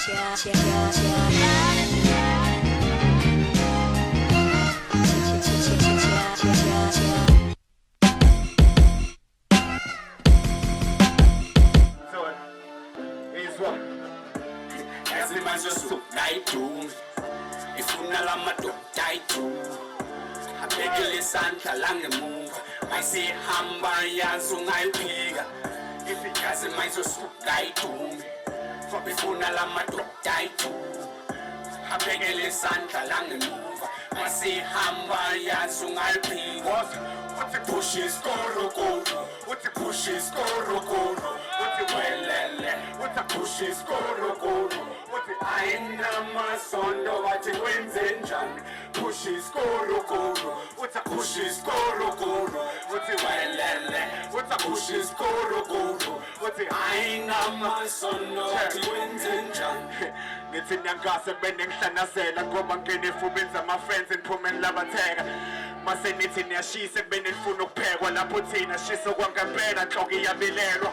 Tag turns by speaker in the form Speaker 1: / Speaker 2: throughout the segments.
Speaker 1: Ifuna lamadoda ayidu abekele isandla langemuva mayisihamba yazi ungayiphika yazi mayizosuka ayidume ifuna lamadoda ayidu abekele isandla langemuva mayisihamba yazi ungayiphika uthi push iskorokoro uthi push iskorokoro uthi welele uthi push iskorokoro ayinamasondo wathi wenze njani push iskorokoro uthi push iskorokoro uthi welele uthi push iskorokoro uthi ayinamasondo wathi wenze njani ngithi nyangase bene ngihlanazela ngoba ngene efubeni zama-friends niphumeni labatheka mase nithi niyashisa bene nifuna ukuphekwa lapho thina shisa kwangempela nhloko iyabilelwa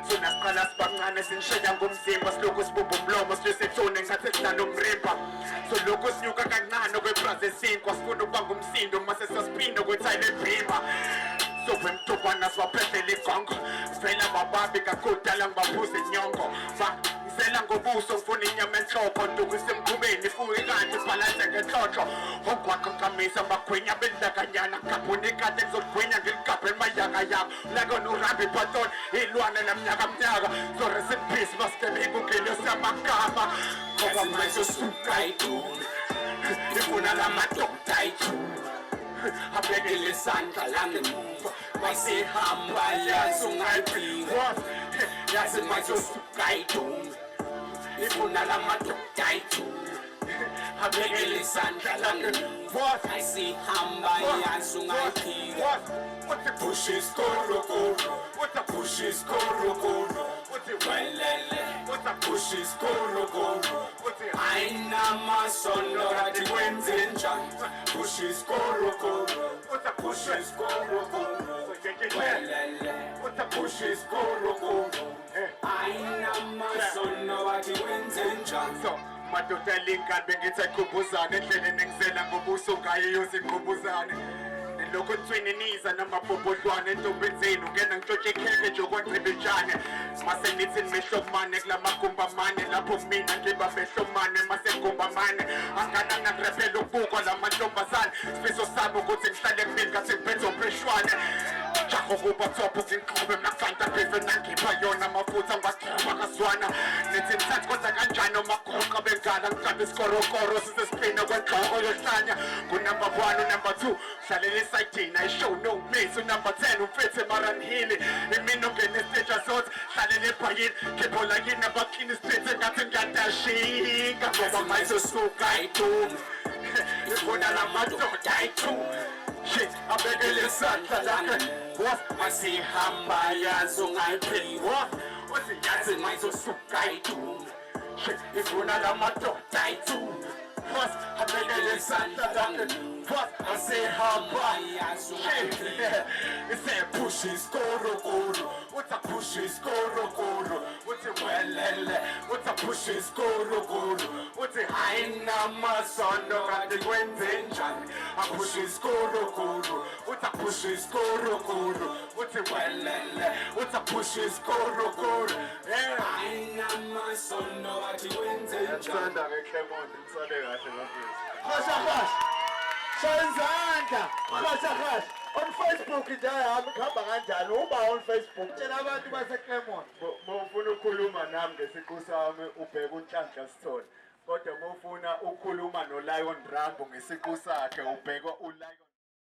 Speaker 1: sona siqala sibancane sinishaya ngomzimba silokhu sibumba umlomo silesethune ngathi sidlala umrimba solokhu sinyuka kancane okwebrazi esinkwa sifuna ukuba ngumsindo mase sasiphinda kwethayile ebhima sove mtubana siwaphethela igongo vela bababi kakudala ngibaphuza inyongo ngizela ngobuso ngifuna inyama enhloko ntuku isemkhubeni ifuke kanti bhalanse ngenhlonhlo ongwaqo nkamisa magwinya bendakanyana ngabhuni kade ngizogwinya ngiligabheni mayakayaka lakona urambi patoni ilwane lamnyaka so rest in peace masikelinga ungile samagama ngoba mayizosuka ayidume ifuna lamadoda ayidume abekele isandla langemuva mayisihamba yazi ungayiphika yazi mayizosuka ayidume ifuna lamadoda ayidume abekele isandla langemuva mayisihamba yazi ungayiphika uthi push iskorokoro uthi push iskorokoro uthi welele uthi push iskorokoro uthi ayinamasondo wathi wenze njani push iskorokoro uthi push iskorokoro welele uthi push iskorokoro ayinamasondo wathi wenze njani madoda elinkani bengithi ayikhumbuzane endleleni engizela ngobuso ngayo yozinkhumbuzane lokho ntswini niza namabhobhodlwane entombeni zenu ngena ngitshontshe ikhekhe nje okwanzibetshane mase nithi nimehlomane kulamagumba-mane lapho mina ngibamehlomane mase ngumba-mane angana nakurephela ukubukwa lamantombazane sifiso sami ukuthi ngihlale kumini ngathi ngiphethe opheshwane jaho kuba thopho zinqobe mnafanta bhive nangipha yona amafutha ngibagqiba kaswana nithi nithathi kwenza kanjani omagoqa bengala ngiqabe isikorokoro sisesiphina kwenhloko yohlanya kunumber 1 unumber 2 hlalele esayidini ayishow no miss unumber 10 umfethe maranhili imina ongene estage azothi hlalele ebhayini khephola yini abaklini isiphethe ngathi ngiyadashika ngoba mayizosuka ayidume ifuna lamadoda ayidume abekele isandla lakhe masihamba yazi ungayiphika uthi yazi mayizosuka ayidume ifuna lamadoda ayidume abekele isandla lakhe masihamba yazi ungayiphika ise push iskorokoro uthi push iskorokoro uthi welele uthi push iskorokoro uthi ayinamasondo kanti kwenze njani push iskorokoro uthi push iskorokoro uthi welele uthi push iskorokoro ayinamasondo kanti kwenze njani ngithanda ngeClermont ngisale kahle ngaphansi
Speaker 2: khasha shayizandla khasha on Facebook nje yami khamba kanjani uba on Facebook tshela abantu baseClermont
Speaker 1: mawufuna ukukhuluma nami ngesiqu sami ubheka uNhlanhla Sithole kodwa mawufuna ukukhuluma noLion Rambo ngesiqu sakhe ubheka uLion